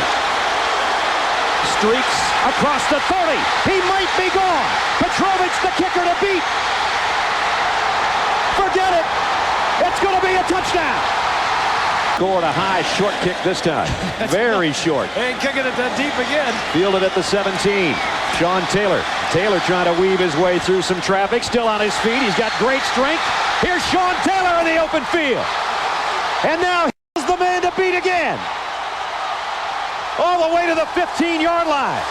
Streaks across the 30. He might be gone. Petrovich, the kicker to beat. Forget it. It's going to be a touchdown. scored a high short kick this time. Very short. And kicking it deep again. Fielded at the 17. Sean Taylor. Taylor trying to weave his way through some traffic. Still on his feet. He's got great strength. Here's Sean Taylor in the open field. And now here's the man to beat again. All the way to the 15-yard line.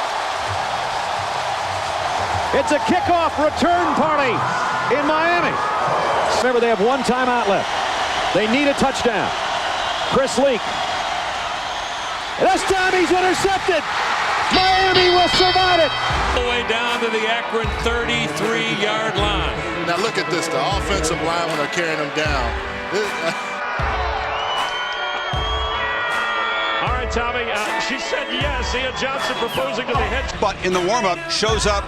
It's a kickoff return party in Miami. Remember, they have one timeout left. They need a touchdown. Chris Leak. This time he's intercepted. Miami will survive it. All the way down to the Akron 33-yard line. Now look at this. The offensive linemen are carrying them down. All right, Tommy. She said yes. Ian Johnson proposing to the head. But in the warm-up, shows up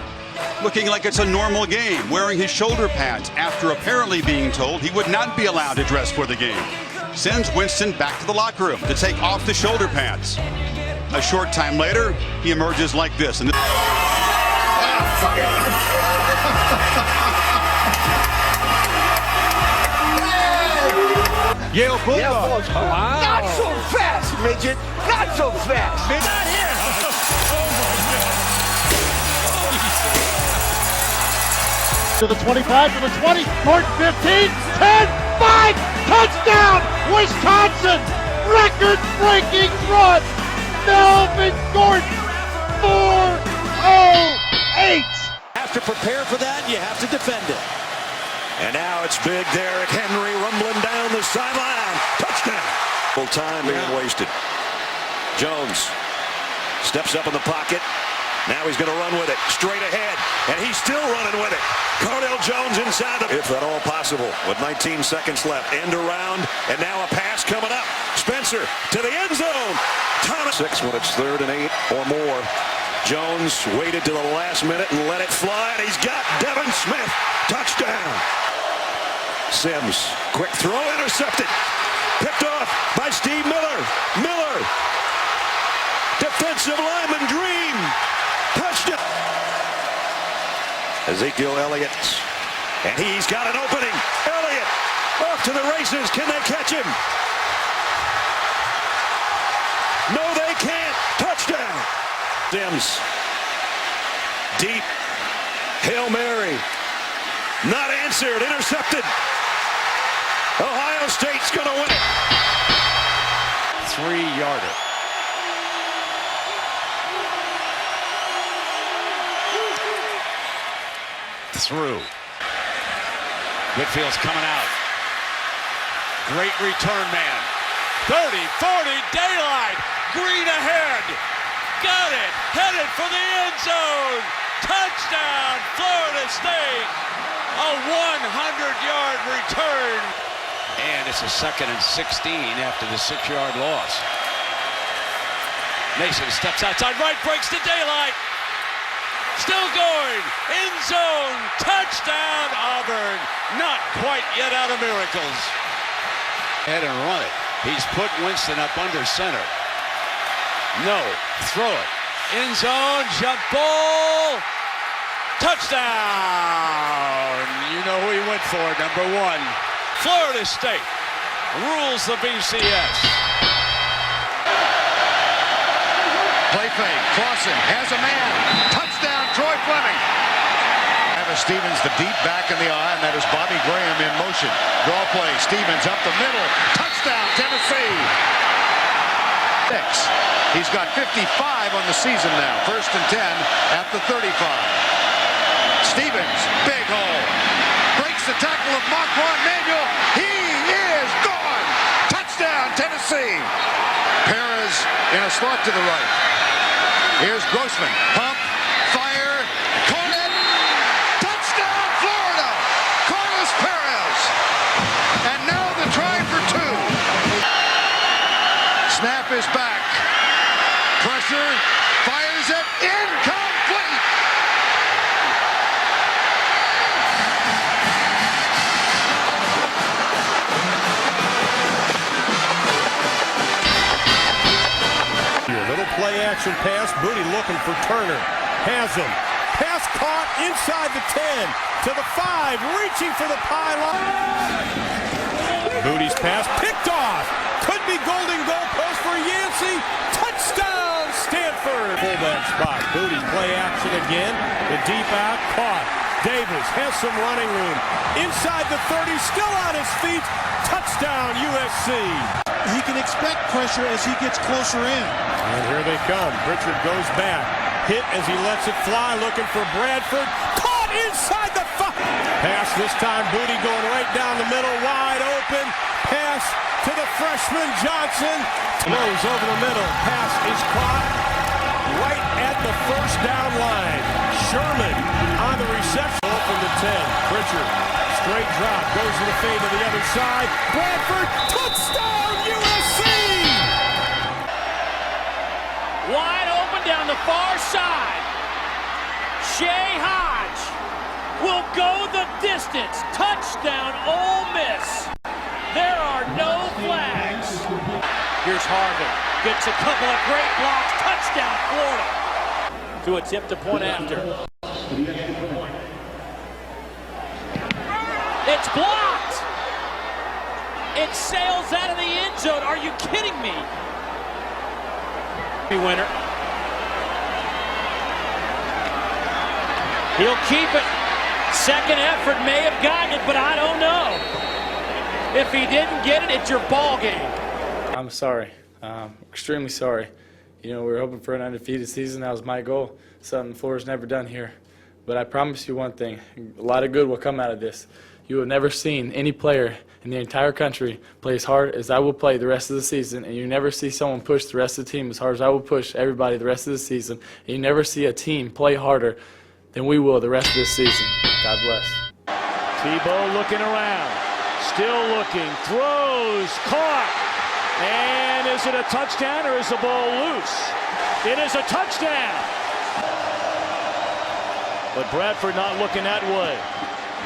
looking like it's a normal game, wearing his shoulder pads after apparently being told he would not be allowed to dress for the game. Sends Winston back to the locker room to take off the shoulder pads. A short time later, he emerges like this. And Yale Bulldogs. Wow. Not so fast, midget. Not so fast. Not here. To the 25, to the 20, Gordon 15, 10, 5, touchdown, Wisconsin, record-breaking run, Melvin Gordon, 4-0-8. Have to prepare for that, you have to defend it. And now it's big Derrick Henry rumbling down the sideline. Touchdown. Full time being wasted. Jones steps up in the pocket. Now he's going to run with it, straight ahead, and he's still running with it. Cardell Jones inside, if at all possible, with 19 seconds left. End around, and now a pass coming up. Spencer to the end zone. Thomas 6 when it's 3rd and 8 or more. Jones waited to the last minute and let it fly, and he's got Devin Smith. Touchdown. Sims, quick throw, intercepted. Picked off by Steve Miller. Miller. Defensive lineman dream. Touchdown. Ezekiel Elliott. And he's got an opening. Elliott off to the races. Can they catch him? No, they can't. Touchdown. Sims. Deep. Hail Mary. Not answered. Intercepted. Ohio State's going to win it. 3-yarder. Through. Whitfield's coming out. Great return man. 30, 40, daylight. Green ahead. Got it. Headed for the end zone. Touchdown, Florida State. A 100-yard return. And it's a 2nd and 16 after the 6-yard loss. Mason steps outside right, breaks to daylight. Still going, end zone, touchdown Auburn. Not quite yet out of miracles. Head and run it. He's put Winston up under center. No, throw it. End zone, jump ball, touchdown. You know who he went for, number 1. Florida State rules the BCS. Play fake. Clausen has a man. Touchdown, Troy Fleming. Travis Stevens, the deep back in the eye, and that is Bobby Graham in motion. Draw play. Stevens up the middle. Touchdown, Tennessee. 6. He's got 55 on the season now. 1st and 10 at the 35. Stevens, big hole. Breaks the tackle of Marquand Manuel. He is gone. Touchdown, Tennessee. Perez in a slot to the right. Here's Grossman. Pump, fire, Cornet. Touchdown, Florida. Carlos Perez. And now the try for 2. Snap is back. Pressure. Fires it. Incomplete. Play action pass. Booty looking for Turner. Has him. Pass caught inside the 10 to the 5. Reaching for the pylon. Booty's pass picked off. Could be golden goal post for Yancey. Touchdown, Stanford. Fullback spot. Booty play action again. The deep out caught. Davis has some running room. Inside the 30, still on his feet. Touchdown, USC. He can expect pressure as he gets closer in. And here they come. Pritchard goes back. Hit as he lets it fly, looking for Bradford. Caught inside the 5. Pass this time, Booty going right down the middle, wide open. Pass to the freshman Johnson. Throws over the middle. Pass is caught right at the first down line. Sherman on the reception from the 10. Pritchard, straight drop, goes to the fade to the other side. Bradford, touchdown USC! Wide open down the far side. Shea Hodge will go the distance. Touchdown, Ole Miss. There are no flags. Here's Harvin. Gets a couple of great blocks. Touchdown, Florida. To attempt to point after. It's blocked. It sails out of the end zone. Are you kidding me? Winner. He'll keep it. Second effort may have gotten it, but I don't know. If he didn't get it, it's your ball game. I'm sorry. Extremely sorry. You know, we were hoping for an undefeated season. That was my goal. Something Florida's never done here. But I promise you one thing. A lot of good will come out of this. You have never seen any player in the entire country play as hard as I will play the rest of the season, and you never see someone push the rest of the team as hard as I will push everybody the rest of the season, and you never see a team play harder than we will the rest of this season. God bless. Tebow looking around, still looking, throws, caught, and is it a touchdown or is the ball loose? It is a touchdown! But Bradford not looking that way.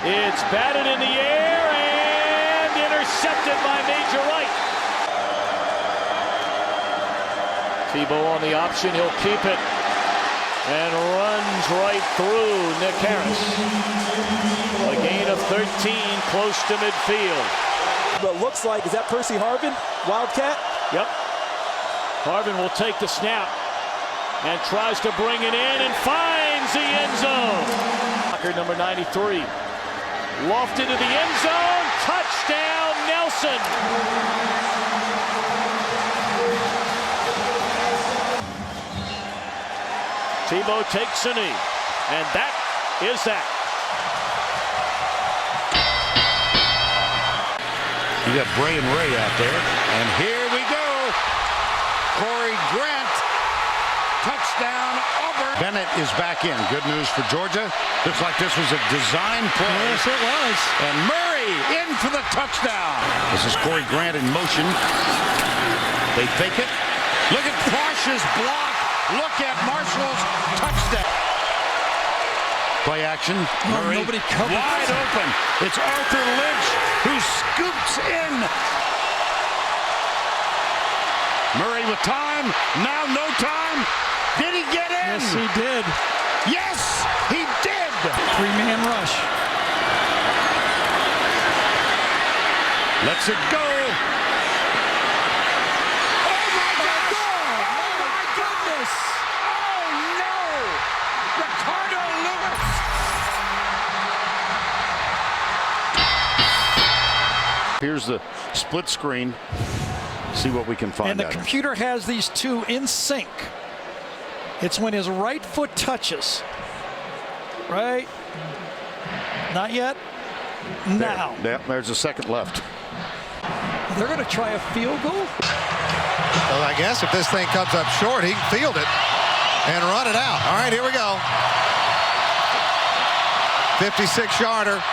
It's batted in the air and intercepted by Major Wright. Tebow on the option, he'll keep it and runs right through Nick Harris. A gain of 13, close to midfield. What looks like, is that Percy Harvin, Wildcat? Yep. Harvin will take the snap and tries to bring it in and finds the end zone. Number 93. Lofted to the end zone. Touchdown, Nelson. Tebow takes a knee. And that is that. You got Bray and Ray out there. And here we go. Corey Grant. Touchdown, Auburn. Bennett is back in. Good news for Georgia. Looks like this was a design play. Yes, it was. And Murray in for the touchdown. This is Corey Grant in motion. They fake it. Look at Posh's block. Look at Marshall's touchdown. Play action. Murray nobody covered. Wide open. It's Arthur Lynch who scoops in. Murray with time. Now no time. Did he get in? Yes, he did. Yes, he did. Three-man rush. Lets it go. Oh, my gosh. Oh, my goodness. Oh, no. Ricardo Lewis. Here's the split screen. See what we can find. And the computer has these two in sync. It's when his right foot touches. Right? Not yet. Now. There's a second left. They're going to try a field goal? Well, I guess if this thing comes up short, he can field it and run it out. All right, here we go. 56-yarder.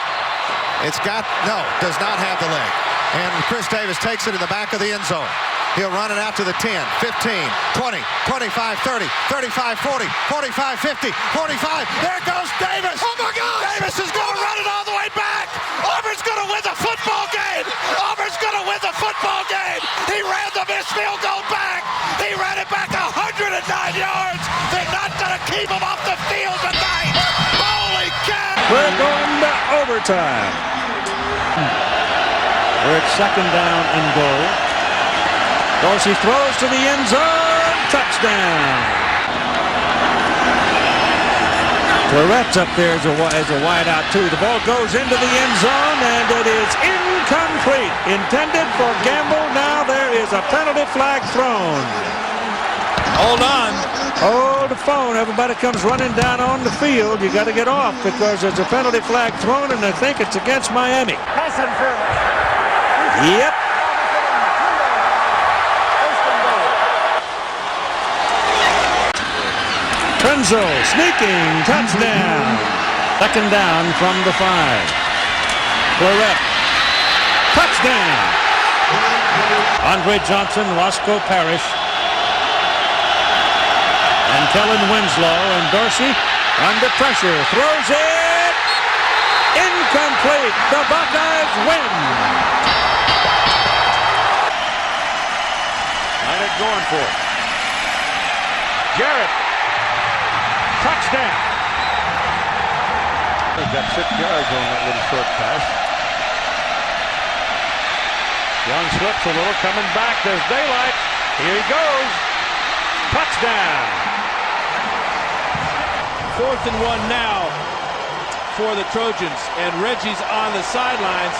It's got, no, does not have the leg. And Chris Davis takes it in the back of the end zone. He'll run it out to the 10, 15, 20, 25, 30, 35, 40, 45, 50, 45. There goes Davis. Oh, my God. Davis is going to run it all the way back. Auburn's going to win the football game. Auburn's going to win the football game. He ran the missed field goal back. He ran it back 109 yards. They're not going to keep him off the field tonight. Holy cow. We're going to overtime. We're at 2nd down and goal. Dorsey throws to the end zone. Touchdown. Fleurette's up there as a wide out too. The ball goes into the end zone and it is incomplete. Intended for Gamble. Now there is a penalty flag thrown. Hold on. Hold the phone. Everybody comes running down on the field. You got to get off because there's a penalty flag thrown and I think it's against Miami. Yep. Trenzo sneaking touchdown. 2nd down from the 5. Fleuret. Touchdown. Andre Johnson, Roscoe Parrish, and Kellen Winslow, and Dorsey under pressure throws it. Incomplete. The Buckeyes win. Leonard going for it. Jarrett. Touchdown. He got 6 yards on that little short pass. Young slips a little, coming back. There's daylight. Here he goes. Touchdown. 4th and 1 now for the Trojans, and Reggie's on the sidelines.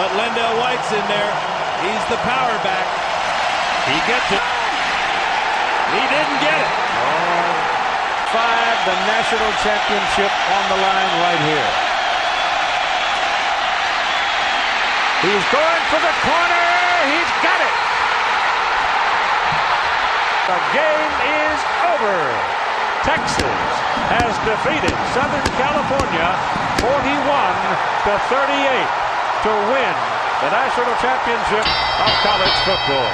But Lendell White's in there. He's the power back. He gets it. He didn't get it. 5, the national championship on the line right here. He's going for the corner. He's got it. The game is over. Texas has defeated Southern California 41-38 to win the national championship of college football.